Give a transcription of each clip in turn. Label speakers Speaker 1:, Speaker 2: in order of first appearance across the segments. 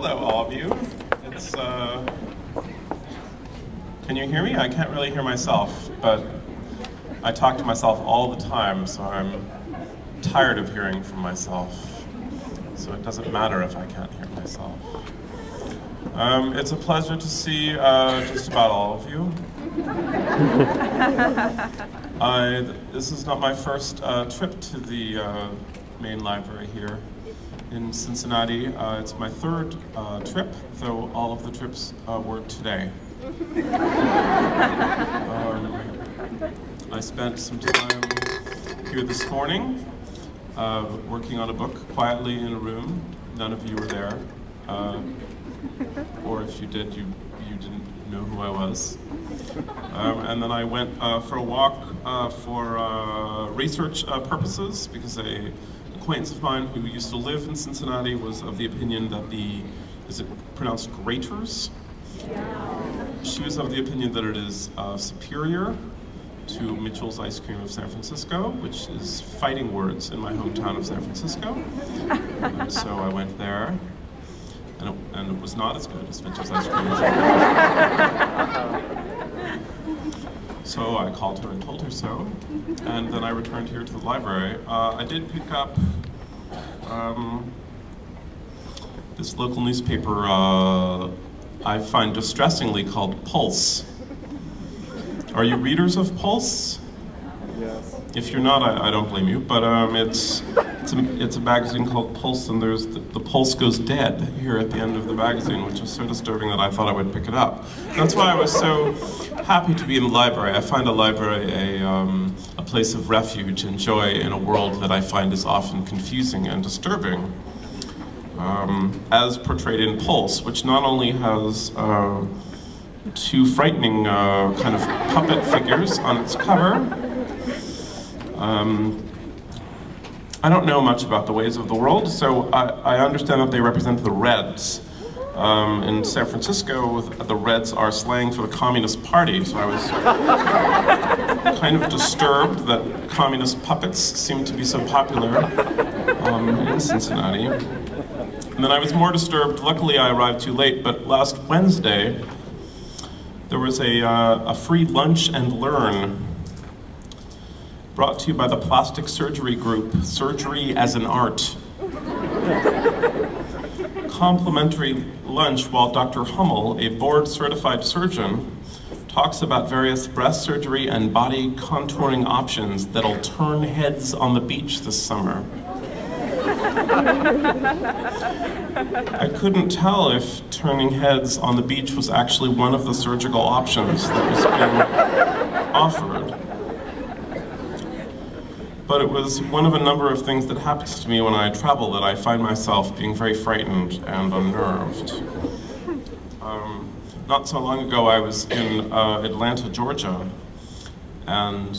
Speaker 1: hello, all of you. It's, can you hear me? I can't really hear myself, but I talk to myself all the time, so I'm tired of hearing from myself. So it doesn't matter if I can't hear myself. It's a pleasure to see just about all of you. This is not my first trip to the main library here in Cincinnati. It's my third trip, though all of the trips were today. I spent some time here this morning working on a book quietly in a room. None of you were there. Or if you did, you didn't know who I was. And then I went for a walk for research purposes, because an acquaintance of mine who used to live in Cincinnati was of the opinion that is it pronounced graters? She was of the opinion that it is superior to Mitchell's Ice Cream of San Francisco, which is fighting words in my hometown of San Francisco. And so I went there. And it was not as good as Mitchell's Ice Cream. So I called her and told her so, and then I returned here to the library. I did pick up this local newspaper I find distressingly called Pulse. Are you readers of Pulse?
Speaker 2: Yes.
Speaker 1: If you're not, I don't blame you, but it's a magazine called Pulse, and there's the Pulse Goes Dead here at the end of the magazine, which is so disturbing that I thought I would pick it up. That's why I was so happy to be in the library. I find a library a place of refuge and joy in a world that I find is often confusing and disturbing. As portrayed in Pulse, which not only has two frightening kind of puppet figures on its cover. I don't know much about the ways of the world, so I understand that they represent the Reds. In San Francisco, the Reds are slang for the Communist Party, so I was kind of disturbed that communist puppets seem to be so popular in Cincinnati. And then I was more disturbed, luckily I arrived too late, but last Wednesday, there was a free lunch and learn brought to you by the plastic surgery group, Surgery as an Art. Complimentary lunch while Dr. Hummel, a board-certified surgeon, talks about various breast surgery and body contouring options that'll turn heads on the beach this summer. I couldn't tell if turning heads on the beach was actually one of the surgical options that was being offered. But it was one of a number of things that happens to me when I travel that I find myself being very frightened and unnerved. Not so long ago I was in Atlanta, Georgia, and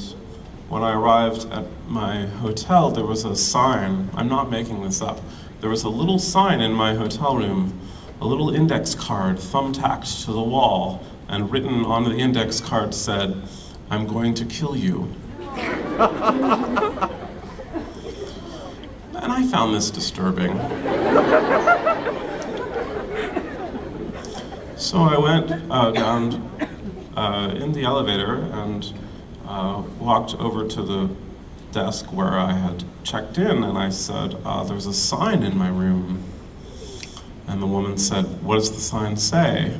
Speaker 1: when I arrived at my hotel there was a sign, I'm not making this up, there was a little sign in my hotel room, a little index card thumbtacked to the wall, and written on the index card said, "I'm going to kill you." And I found this disturbing. So I went down in the elevator and walked over to the desk where I had checked in, and I said, "There's a sign in my room." And the woman said, "What does the sign say?"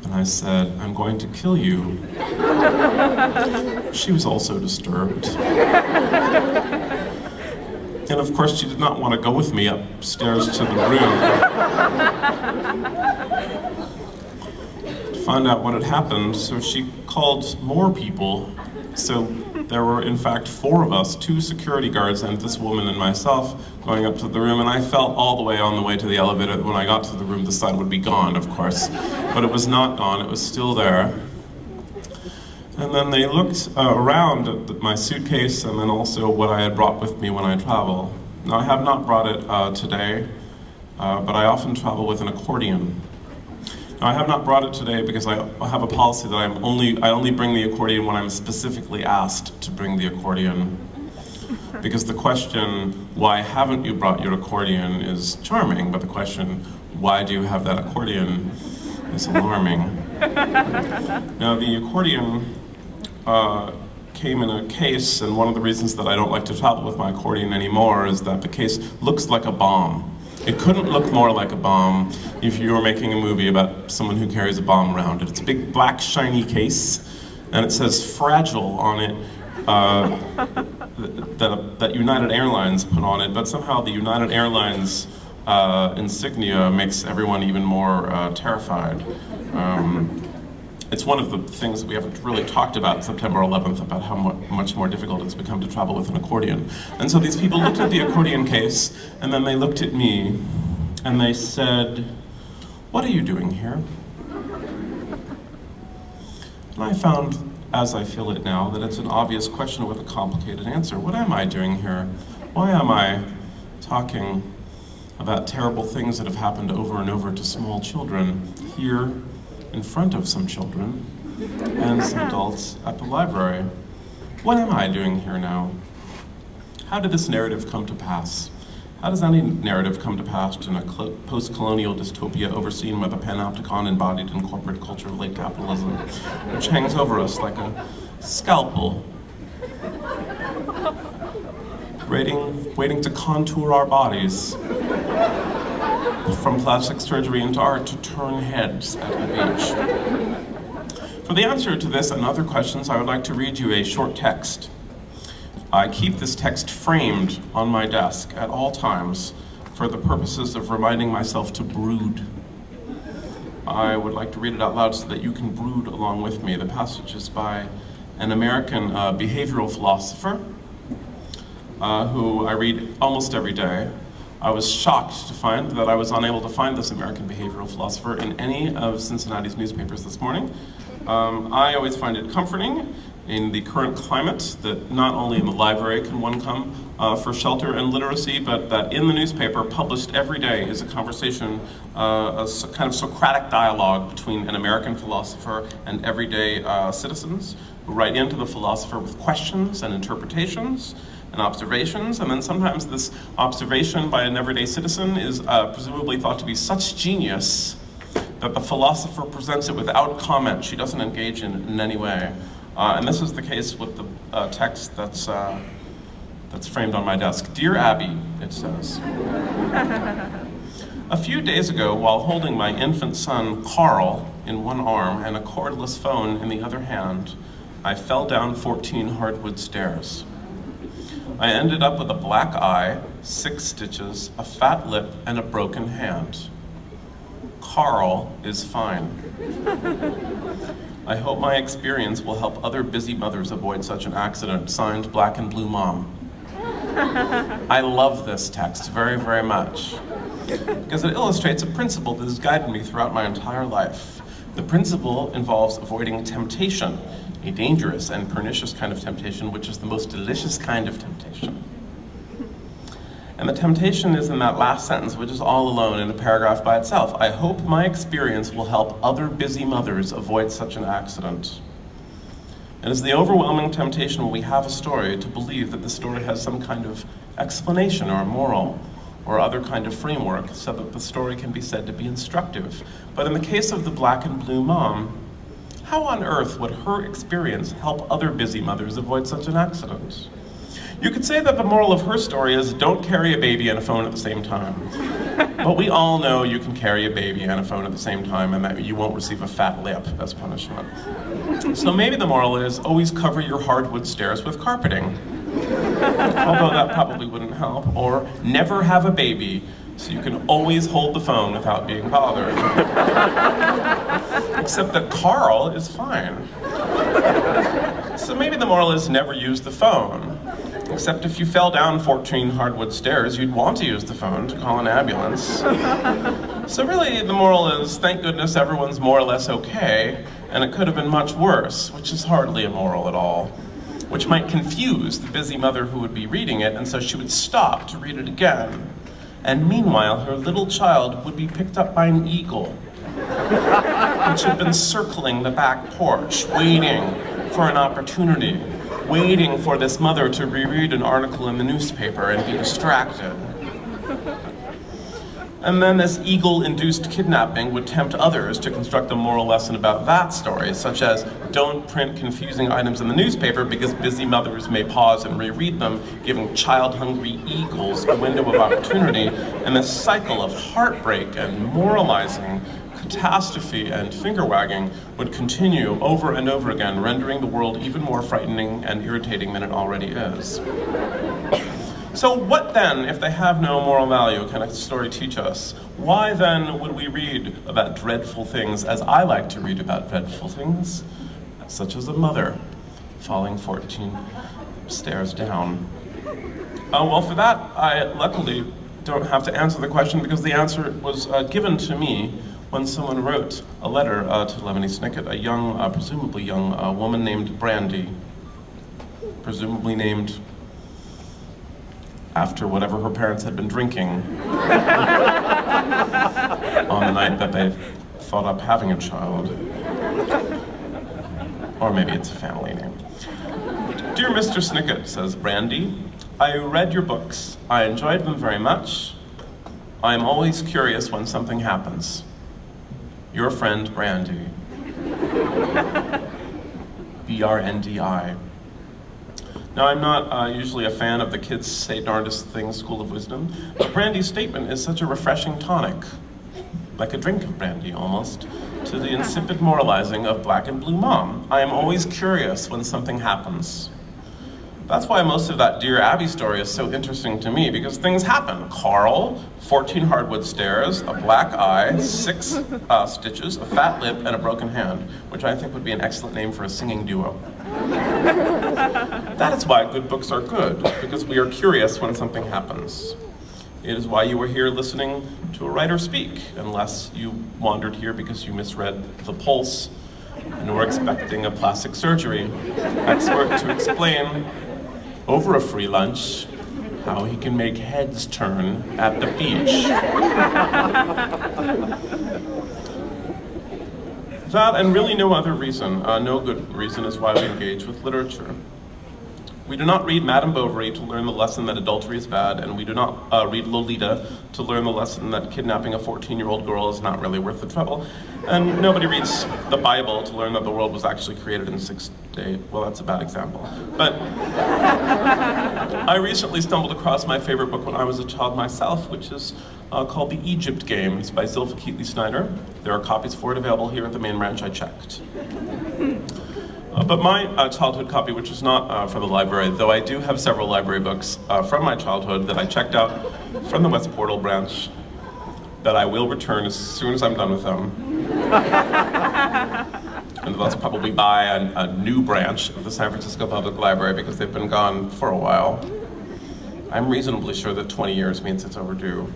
Speaker 1: And I said, "I'm going to kill you." She was also disturbed. And of course, she did not want to go with me upstairs to the room to find out what had happened, so she called more people. So there were, in fact, 4 of us, 2 security guards and this woman and myself, going up to the room, and I felt all the way on the way to the elevator that when I got to the room, the sign would be gone, of course. But it was not gone, it was still there. And then they looked around at my suitcase and then also what I had brought with me when I travel. Now, I have not brought it today, but I often travel with an accordion. Now, I have not brought it today because I have a policy that I only bring the accordion when I'm specifically asked to bring the accordion. Because the question, why haven't you brought your accordion, is charming, but the question, why do you have that accordion, is alarming. Now, the accordion came in a case, and one of the reasons that I don't like to travel with my accordion anymore is that the case looks like a bomb. It couldn't look more like a bomb if you were making a movie about someone who carries a bomb around it. It's a big black shiny case, and it says fragile on it, that United Airlines put on it, but somehow the United Airlines insignia makes everyone even more terrified. It's one of the things that we haven't really talked about September 11th, about how much more difficult it's become to travel with an accordion. And so these people looked at the accordion case, and then they looked at me, and they said, "What are you doing here?" And I found, as I feel it now, that it's an obvious question with a complicated answer. What am I doing here? Why am I talking about terrible things that have happened over and over to small children here in front of some children and some adults at the library? What am I doing here now? How did this narrative come to pass? How does any narrative come to pass in a post-colonial dystopia overseen by the panopticon embodied in corporate culture of late capitalism, which hangs over us like a scalpel, waiting to contour our bodies from plastic surgery into art to turn heads at the beach? For the answer to this and other questions, I would like to read you a short text. I keep this text framed on my desk at all times for the purposes of reminding myself to brood. I would like to read it out loud so that you can brood along with me. The passage is by an American behavioral philosopher who I read almost every day. I was shocked to find that I was unable to find this American behavioral philosopher in any of Cincinnati's newspapers this morning. I always find it comforting in the current climate that not only in the library can one come for shelter and literacy, but that in the newspaper, published every day, is a conversation, a kind of Socratic dialogue between an American philosopher and everyday citizens who write into the philosopher with questions and interpretations and observations, and then sometimes this observation by an everyday citizen is presumably thought to be such genius that the philosopher presents it without comment. She doesn't engage in any way. And this is the case with the text that's framed on my desk. Dear Abby, it says. A few days ago, while holding my infant son, Carl, in one arm and a cordless phone in the other hand, I fell down 14 hardwood stairs. I ended up with a black eye, 6 stitches, a fat lip, and a broken hand. Carl is fine. I hope my experience will help other busy mothers avoid such an accident. Signed, Black and Blue Mom. I love this text very, very much because it illustrates a principle that has guided me throughout my entire life. The principle involves avoiding temptation, a dangerous and pernicious kind of temptation, which is the most delicious kind of temptation. And the temptation is in that last sentence, which is all alone in a paragraph by itself. I hope my experience will help other busy mothers avoid such an accident. It is the overwhelming temptation when we have a story to believe that the story has some kind of explanation or moral or other kind of framework so that the story can be said to be instructive. But in the case of the Black and Blue Mom, how on earth would her experience help other busy mothers avoid such an accident? You could say that the moral of her story is don't carry a baby and a phone at the same time. But we all know you can carry a baby and a phone at the same time and that you won't receive a fat lip as punishment. So maybe the moral is always cover your hardwood stairs with carpeting. Although that probably wouldn't help. Or never have a baby so you can always hold the phone without being bothered. Except that Carl is fine. So maybe the moral is never use the phone. Except if you fell down 14 hardwood stairs, you'd want to use the phone to call an ambulance. So really, the moral is, thank goodness everyone's more or less okay, and it could have been much worse, which is hardly a moral at all, which might confuse the busy mother who would be reading it, and so she would stop to read it again. And meanwhile, her little child would be picked up by an eagle, which had been circling the back porch, waiting for an opportunity waiting for this mother to reread an article in the newspaper and be distracted. And then this eagle-induced kidnapping would tempt others to construct a moral lesson about that story, such as, don't print confusing items in the newspaper because busy mothers may pause and reread them, giving child-hungry eagles a window of opportunity, and this cycle of heartbreak and moralizing, catastrophe and finger-wagging would continue over and over again, rendering the world even more frightening and irritating than it already is. So what then, if they have no moral value, can a story teach us? Why then would we read about dreadful things as I like to read about dreadful things, such as a mother falling 14 stairs down? Well, for that, I luckily don't have to answer the question because the answer was given to me when someone wrote a letter to Lemony Snicket, a young, presumably young woman named Brandy, presumably named after whatever her parents had been drinking on the night that they thought up having a child. Or maybe it's a family name. Dear Mr. Snicket, says Brandy, I read your books. I enjoyed them very much. I am always curious when something happens. Your friend, Brandy. B-R-N-D-I. Now, I'm not usually a fan of the kids say darndest things school of wisdom, but Brandy's statement is such a refreshing tonic, like a drink of brandy almost, to the insipid moralizing of Black and Blue Mom. I am always curious when something happens. That's why most of that Dear Abby story is so interesting to me, because things happen. Carl, 14 hardwood stairs, a black eye, 6 stitches, a fat lip, and a broken hand, which I think would be an excellent name for a singing duo. That is why good books are good, because we are curious when something happens. It is why you are here listening to a writer speak, unless you wandered here because you misread The Pulse and were expecting a plastic surgery expert to explain over a free lunch how he can make heads turn at the beach. That and really no other reason, no good reason is why we engage with literature. We do not read Madame Bovary to learn the lesson that adultery is bad, and we do not read Lolita to learn the lesson that kidnapping a 14-year-old girl is not really worth the trouble. And nobody reads the Bible to learn that the world was actually created in 6 days. Well, that's a bad example. But I recently stumbled across my favorite book when I was a child myself, which is called The Egypt Games by Zilpha Keatley Snyder. There are copies for it available here at the main branch. I checked. But my childhood copy, which is not from the library, though I do have several library books from my childhood that I checked out from the West Portal branch that I will return as soon as I'm done with them. And thus probably buy a new branch of the San Francisco Public Library because they've been gone for a while. I'm reasonably sure that 20 years means it's overdue.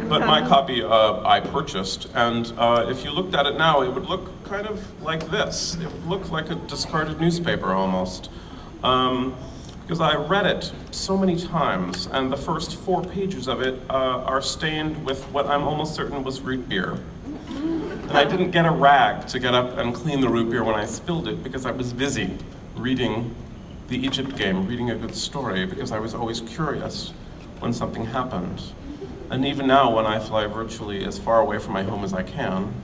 Speaker 1: But my copy I purchased, and if you looked at it now, it would look kind of like this. It would look like a discarded newspaper almost. Because I read it so many times, and the first 4 pages of it are stained with what I'm almost certain was root beer. And I didn't get a rag to get up and clean the root beer when I spilled it because I was busy reading The Egypt Game, reading a good story, because I was always curious when something happened. And even now, when I fly virtually as far away from my home as I can,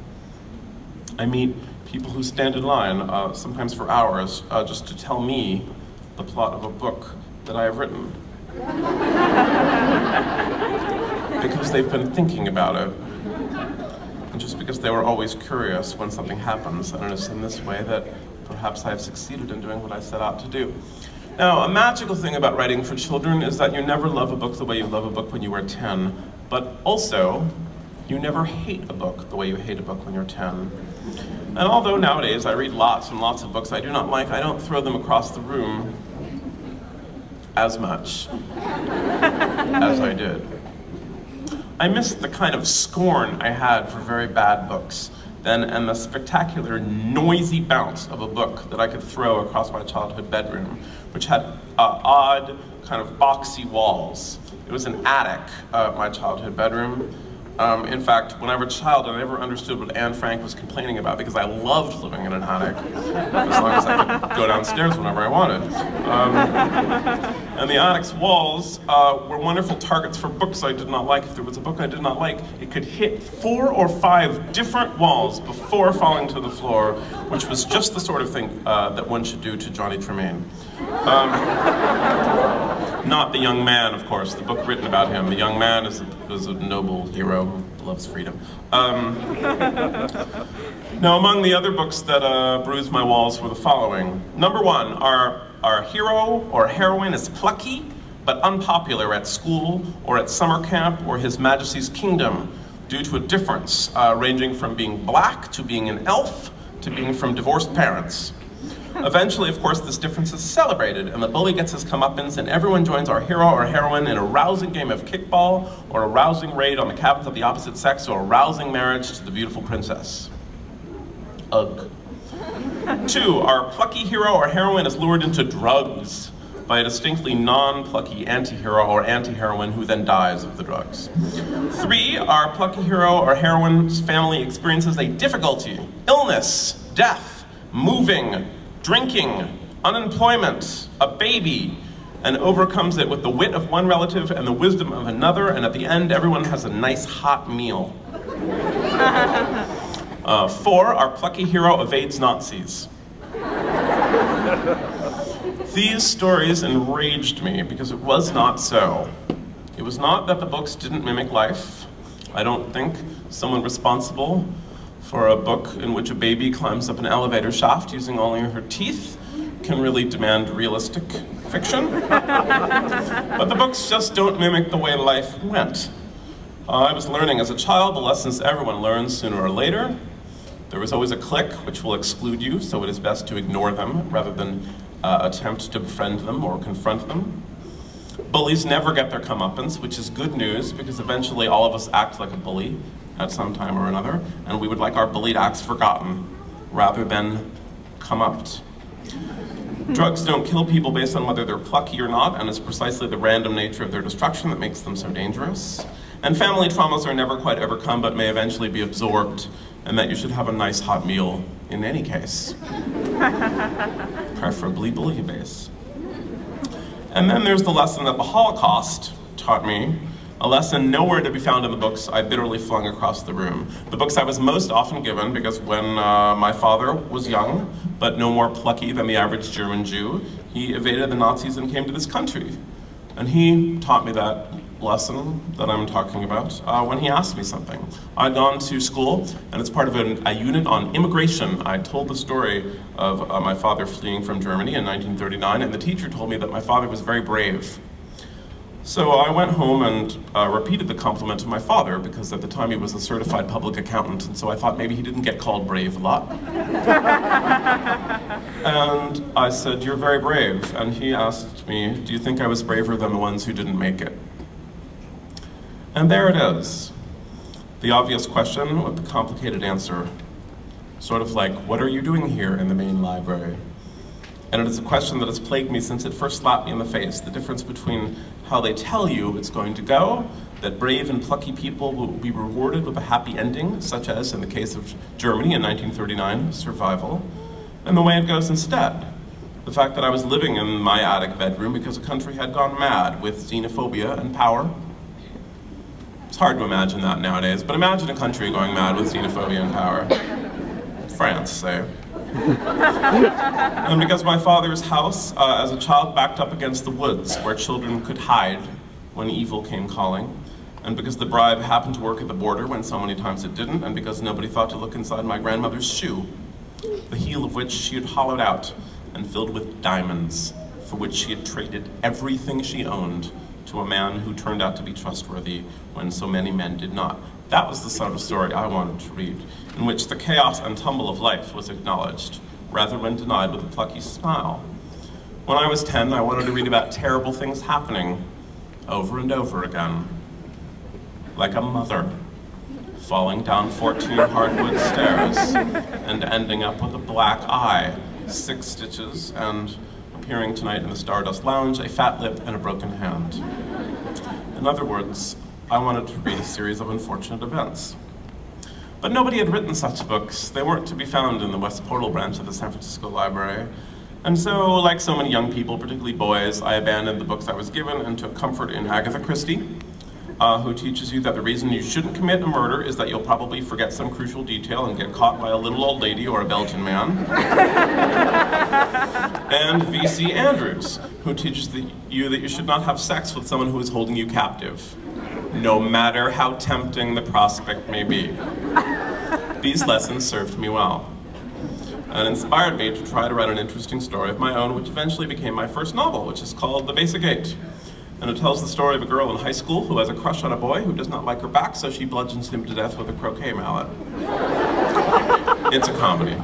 Speaker 1: I meet people who stand in line, sometimes for hours, just to tell me the plot of a book that I have written. Because they've been thinking about it. And just because they were always curious when something happens, and it's in this way that perhaps I have succeeded in doing what I set out to do. Now, a magical thing about writing for children is that you never love a book the way you love a book when you were 10, but also, you never hate a book the way you hate a book when you're 10. And although nowadays I read lots and lots of books I do not like, I don't throw them across the room as much as I did. I miss the kind of scorn I had for very bad books then, and the spectacular noisy bounce of a book that I could throw across my childhood bedroom, which had odd kind of boxy walls. It was an attic, my childhood bedroom, In fact, when I was a child, I never understood what Anne Frank was complaining about because I loved living in an attic, as long as I could go downstairs whenever I wanted. And the attic's walls were wonderful targets for books I did not like. If there was a book I did not like, it could hit 4 or 5 different walls before falling to the floor, which was just the sort of thing that one should do to Johnny Tremaine. Not the young man, of course, the book written about him. The young man is a noble hero who loves freedom. Now, among the other books that bruised my walls were the following. Number 1, our hero or heroine is plucky, but unpopular at school or at summer camp or His Majesty's kingdom due to a difference ranging from being black to being an elf to being from divorced parents. Eventually, of course, this difference is celebrated, and the bully gets his comeuppance, and everyone joins our hero or heroine in a rousing game of kickball, or a rousing raid on the cabins of the opposite sex, or a rousing marriage to the beautiful princess. Ugh. 2, our plucky hero or heroine is lured into drugs by a distinctly non-plucky anti-hero or anti-heroine who then dies of the drugs. 3, our plucky hero or heroine's family experiences a difficulty, illness, death, moving, drinking, unemployment, a baby, and overcomes it with the wit of one relative and the wisdom of another, and at the end, everyone has a nice hot meal. 4, our plucky hero evades Nazis. These stories enraged me because it was not so. It was not that the books didn't mimic life. I don't think someone responsible for a book in which a baby climbs up an elevator shaft using only her teeth can really demand realistic fiction. But the books just don't mimic the way life went. I was learning as a child the lessons everyone learns sooner or later. There was always a clique which will exclude you, so it is best to ignore them rather than attempt to befriend them or confront them. Bullies never get their comeuppance, which is good news because eventually all of us act like a bully at some time or another, and we would like our bullied acts forgotten rather than come-upped. Drugs don't kill people based on whether they're plucky or not, and it's precisely the random nature of their destruction that makes them so dangerous. And family traumas are never quite overcome, but may eventually be absorbed, and that you should have a nice hot meal in any case. Preferably bully-based. And then there's the lesson that the Holocaust taught me, a lesson nowhere to be found in the books I bitterly flung across the room. The books I was most often given because when my father was young, but no more plucky than the average German Jew, he evaded the Nazis and came to this country. And he taught me that lesson that I'm talking about when he asked me something. I'd gone to school, and it's part of a unit on immigration. I told the story of my father fleeing from Germany in 1939, and the teacher told me that my father was very brave. So I went home and repeated the compliment to my father, because at the time he was a certified public accountant, and so I thought maybe he didn't get called brave a lot. And I said, "You're very brave." And he asked me, "Do you think I was braver than the ones who didn't make it?" And there it is. The obvious question with the complicated answer. Sort of like, what are you doing here in the main library? And it is a question that has plagued me since it first slapped me in the face. The difference between how they tell you it's going to go, that brave and plucky people will be rewarded with a happy ending, such as in the case of Germany in 1939, survival, and the way it goes instead. The fact that I was living in my attic bedroom because a country had gone mad with xenophobia and power. It's hard to imagine that nowadays, but imagine a country going mad with xenophobia and power. France, say. And because my father's house, as a child, backed up against the woods where children could hide when evil came calling, and because the bribe happened to work at the border when so many times it didn't, and because nobody thought to look inside my grandmother's shoe, the heel of which she had hollowed out and filled with diamonds, for which she had traded everything she owned to a man who turned out to be trustworthy when so many men did not. That was the sort of story I wanted to read, in which the chaos and tumble of life was acknowledged, rather than denied with a plucky smile. When I was 10, I wanted to read about terrible things happening over and over again. Like a mother falling down 14 hardwood stairs and ending up with a black eye, 6 stitches, and appearing tonight in the Stardust Lounge, a fat lip and a broken hand. In other words, I wanted to read a series of unfortunate events. But nobody had written such books. They weren't to be found in the West Portal branch of the San Francisco Library. And so, like so many young people, particularly boys, I abandoned the books I was given and took comfort in Agatha Christie, who teaches you that the reason you shouldn't commit a murder is that you'll probably forget some crucial detail and get caught by a little old lady or a Belgian man. And V.C. Andrews, who teaches you that you should not have sex with someone who is holding you captive, no matter how tempting the prospect may be. These lessons served me well, and inspired me to try to write an interesting story of my own, which eventually became my first novel, which is called The Basic Eight. And it tells the story of a girl in high school who has a crush on a boy who does not like her back, so she bludgeons him to death with a croquet mallet. It's a comedy.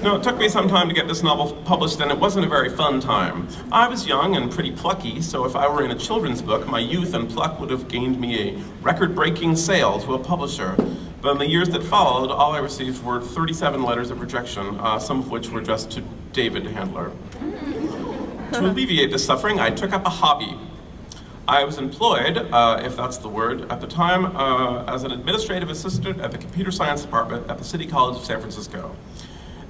Speaker 1: No, it took me some time to get this novel published, and it wasn't a very fun time. I was young and pretty plucky, so if I were in a children's book, my youth and pluck would have gained me a record-breaking sale to a publisher. But in the years that followed, all I received were 37 letters of rejection, some of which were addressed to David Handler. To alleviate this suffering, I took up a hobby. I was employed, if that's the word, at the time as an administrative assistant at the computer science department at the City College of San Francisco.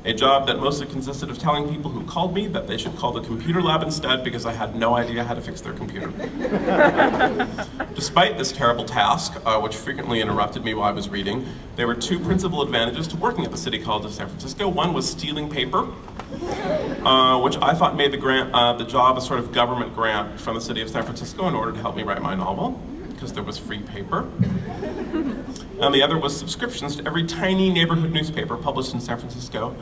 Speaker 1: A job that mostly consisted of telling people who called me that they should call the computer lab instead because I had no idea how to fix their computer. Despite this terrible task, which frequently interrupted me while I was reading, there were two principal advantages to working at the City College of San Francisco. One was stealing paper, which I thought made the job a sort of government grant from the City of San Francisco in order to help me write my novel, because there was free paper. And the other was subscriptions to every tiny neighborhood newspaper published in San Francisco,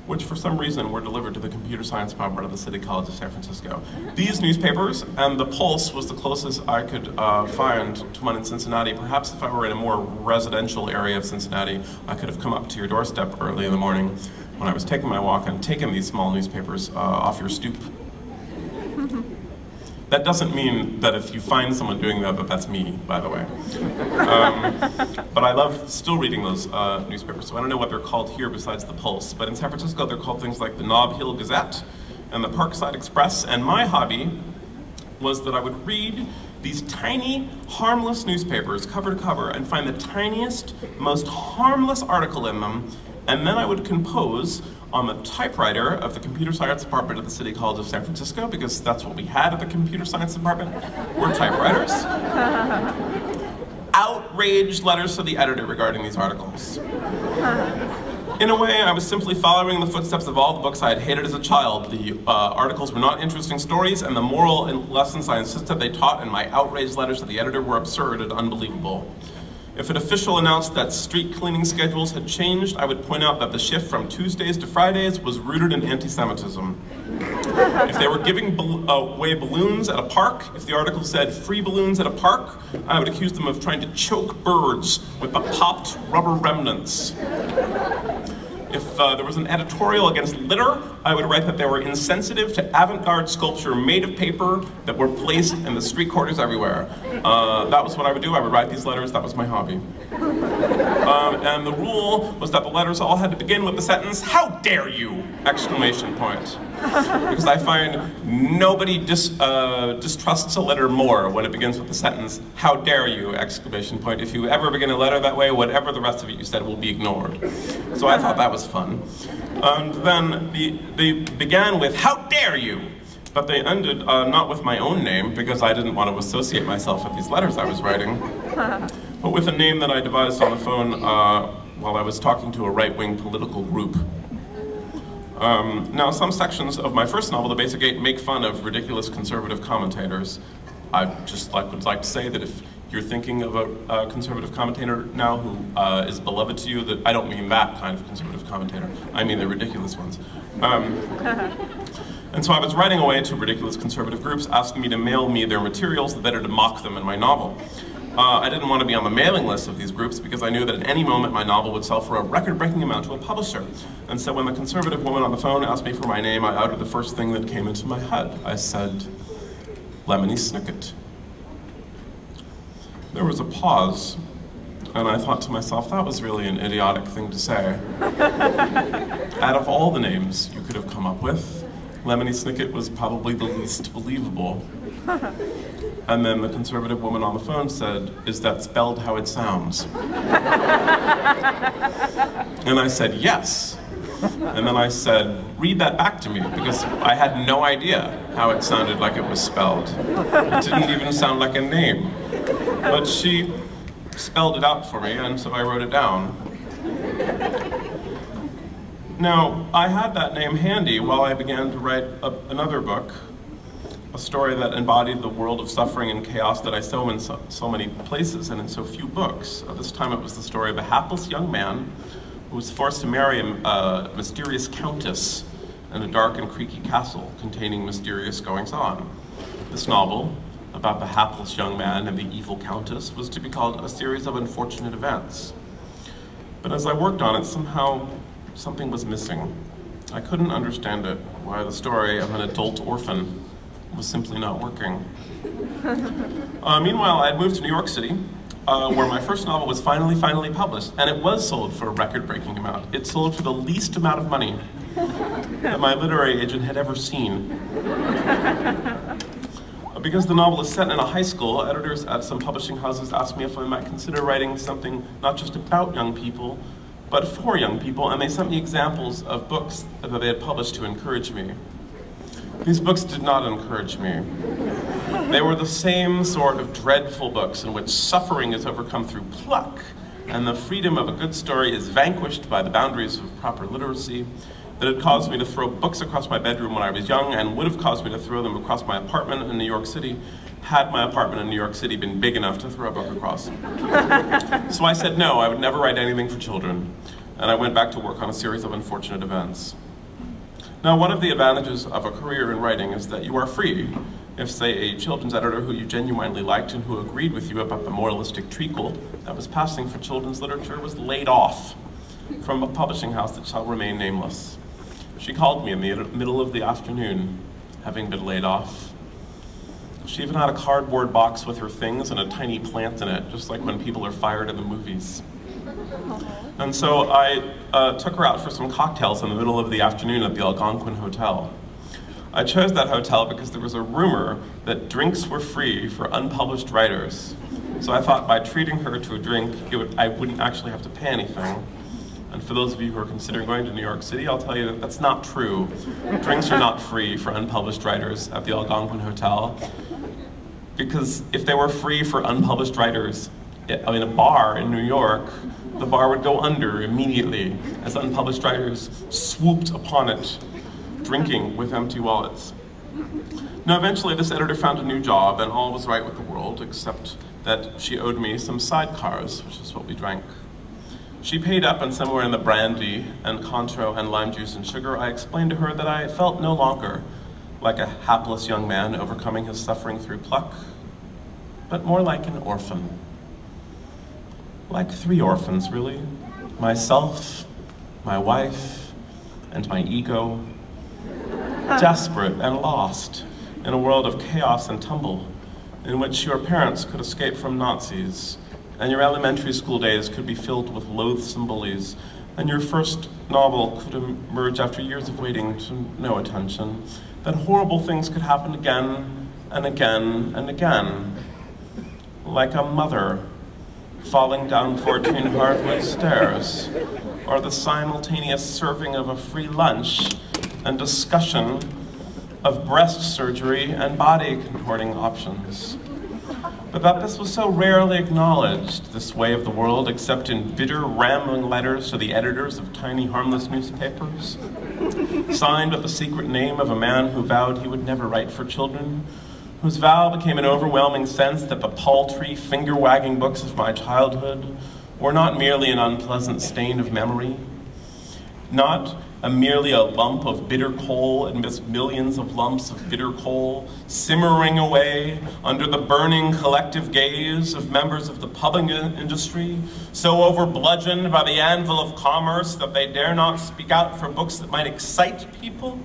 Speaker 1: which for some reason were delivered to the computer science department of the City College of San Francisco. These newspapers, and the Pulse was the closest I could find to one in Cincinnati. Perhaps if I were in a more residential area of Cincinnati, I could have come up to your doorstep early in the morning when I was taking my walk and taken these small newspapers off your stoop. That doesn't mean that if you find someone doing that, that's me, by the way. But I love still reading those newspapers, so I don't know what they're called here besides the Pulse. But in San Francisco, they're called things like the Nob Hill Gazette and the Parkside Express. And my hobby was that I would read these tiny, harmless newspapers, cover to cover, and find the tiniest, most harmless article in them, and then I would compose on the typewriter of the computer science department at the City College of San Francisco, because that's what we had at the computer science department, were typewriters. Outraged letters to the editor regarding these articles. In a way, I was simply following the footsteps of all the books I had hated as a child. The articles were not interesting stories, and the moral lessons I insisted they taught in my outraged letters to the editor were absurd and unbelievable. If an official announced that street cleaning schedules had changed, I would point out that the shift from Tuesdays to Fridays was rooted in anti-Semitism. If they were giving away balloons at a park, if the article said free balloons at a park, I would accuse them of trying to choke birds with the popped rubber remnants. If there was an editorial against litter, I would write that they were insensitive to avant-garde sculpture made of paper that were placed in the street corners everywhere. That was what I would do. I would write these letters. That was my hobby. And the rule was that the letters all had to begin with the sentence, "How dare you!" exclamation point. Because I find nobody distrusts a letter more when it begins with the sentence, "How dare you!" exclamation point. If you ever begin a letter that way, whatever the rest of it you said will be ignored. So I thought that was fun. And then they began with, "How dare you!" But they ended not with my own name, because I didn't want to associate myself with these letters I was writing, but with a name that I devised on the phone while I was talking to a right-wing political group. Now, some sections of my first novel, The Basic Eight, make fun of ridiculous conservative commentators. I just would like to say that if you're thinking of a conservative commentator now who is beloved to you, that I don't mean that kind of conservative commentator. I mean the ridiculous ones. And so I was writing away to ridiculous conservative groups asking me to mail me their materials, the better to mock them in my novel. I didn't want to be on the mailing list of these groups because I knew that at any moment my novel would sell for a record-breaking amount to a publisher. And so when the conservative woman on the phone asked me for my name, I uttered the first thing that came into my head. I said, "Lemony Snicket." There was a pause, and I thought to myself, that was really an idiotic thing to say. Out of all the names you could have come up with, Lemony Snicket was probably the least believable. And then the conservative woman on the phone said, "Is that spelled how it sounds?" And I said, "Yes." And then I said, "Read that back to me," because I had no idea how it sounded like it was spelled. It didn't even sound like a name. But she spelled it out for me, and so I wrote it down. Now, I had that name handy while I began to write another book, a story that embodied the world of suffering and chaos that I saw in so many places and in so few books. This time it was the story of a hapless young man who was forced to marry a mysterious countess in a dark and creaky castle containing mysterious goings-on. This novel, about the hapless young man and the evil countess, was to be called A Series of Unfortunate Events. But as I worked on it, somehow something was missing. I couldn't understand it, why the story of an adult orphan was simply not working. Meanwhile, I had moved to New York City, where my first novel was finally published, and it was sold for a record-breaking amount. It sold for the least amount of money that my literary agent had ever seen. Because the novel is set in a high school, editors at some publishing houses asked me if I might consider writing something not just about young people, but for young people, and they sent me examples of books that they had published to encourage me. These books did not encourage me. They were the same sort of dreadful books in which suffering is overcome through pluck, and the freedom of a good story is vanquished by the boundaries of proper literacy, that had caused me to throw books across my bedroom when I was young, and would have caused me to throw them across my apartment in New York City, had my apartment in New York City been big enough to throw a book across. So I said no, I would never write anything for children, and I went back to work on A Series of Unfortunate Events. Now, one of the advantages of a career in writing is that you are free. If, say, a children's editor who you genuinely liked and who agreed with you about the moralistic treacle that was passing for children's literature was laid off from a publishing house that shall remain nameless. She called me in the middle of the afternoon, having been laid off. She even had a cardboard box with her things and a tiny plant in it, just like when people are fired in the movies. And so I took her out for some cocktails in the middle of the afternoon at the Algonquin Hotel. I chose that hotel because there was a rumor that drinks were free for unpublished writers. So I thought by treating her to a drink, I wouldn't actually have to pay anything. And for those of you who are considering going to New York City, I'll tell you that that's not true. Drinks are not free for unpublished writers at the Algonquin Hotel. Because if they were free for unpublished writers in a bar in New York, the bar would go under immediately as unpublished writers swooped upon it, drinking with empty wallets. Now, eventually this editor found a new job and all was right with the world, except that she owed me some sidecars, which is what we drank. She paid up, and somewhere in the brandy and Cointreau and lime juice and sugar, I explained to her that I felt no longer like a hapless young man overcoming his suffering through pluck, but more like an orphan. Like 3 orphans, really. Myself, my wife, and my ego. Desperate and lost in a world of chaos and tumble, in which your parents could escape from Nazis, and your elementary school days could be filled with loathsome bullies, and your first novel could emerge after years of waiting to no attention. Then horrible things could happen again and again and again. Like a mother falling down 14 hardwood stairs, or the simultaneous serving of a free lunch and discussion of breast surgery and body contorting options. But that this was so rarely acknowledged, this way of the world, except in bitter, rambling letters to the editors of tiny, harmless newspapers, signed with the secret name of a man who vowed he would never write for children, whose vow became an overwhelming sense that the paltry, finger-wagging books of my childhood were not merely an unpleasant stain of memory, not merely a lump of bitter coal amidst millions of lumps of bitter coal simmering away under the burning collective gaze of members of the public industry, so over-bludgeoned by the anvil of commerce that they dare not speak out for books that might excite people.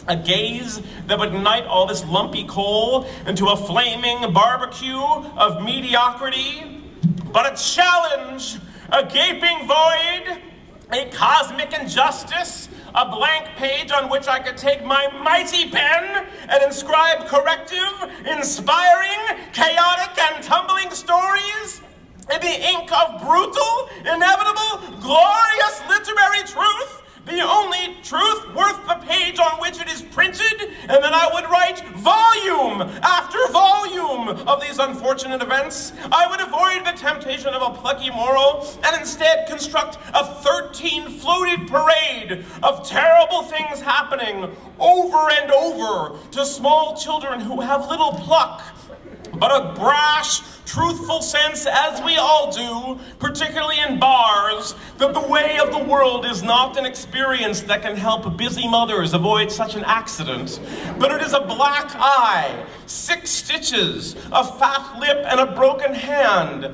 Speaker 1: A gaze that would ignite all this lumpy coal into a flaming barbecue of mediocrity, but a challenge, a gaping void, a cosmic injustice, a blank page on which I could take my mighty pen and inscribe corrective, inspiring, chaotic, and tumbling stories in the ink of brutal, inevitable, glorious literary truth, the only truth worth the page on which it is printed, and then I would write volume after volume of these unfortunate events. I would avoid the temptation of a plucky moral and instead construct a 13-floated parade of terrible things happening over and over to small children who have little pluck, but a brash, truthful sense, as we all do, particularly in bars, that the way of the world is not an experience that can help busy mothers avoid such an accident, but it is a black eye, 6 stitches, a fat lip, and a broken hand.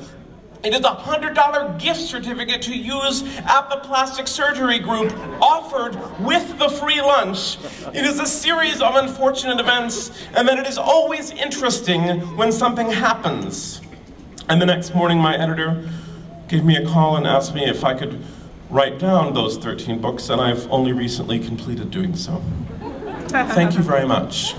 Speaker 1: It is a $100 gift certificate to use at the plastic surgery group, offered with the free lunch. It is a series of unfortunate events, and then it is always interesting when something happens. And the next morning, my editor gave me a call and asked me if I could write down those 13 books, and I've only recently completed doing so. Thank you very much.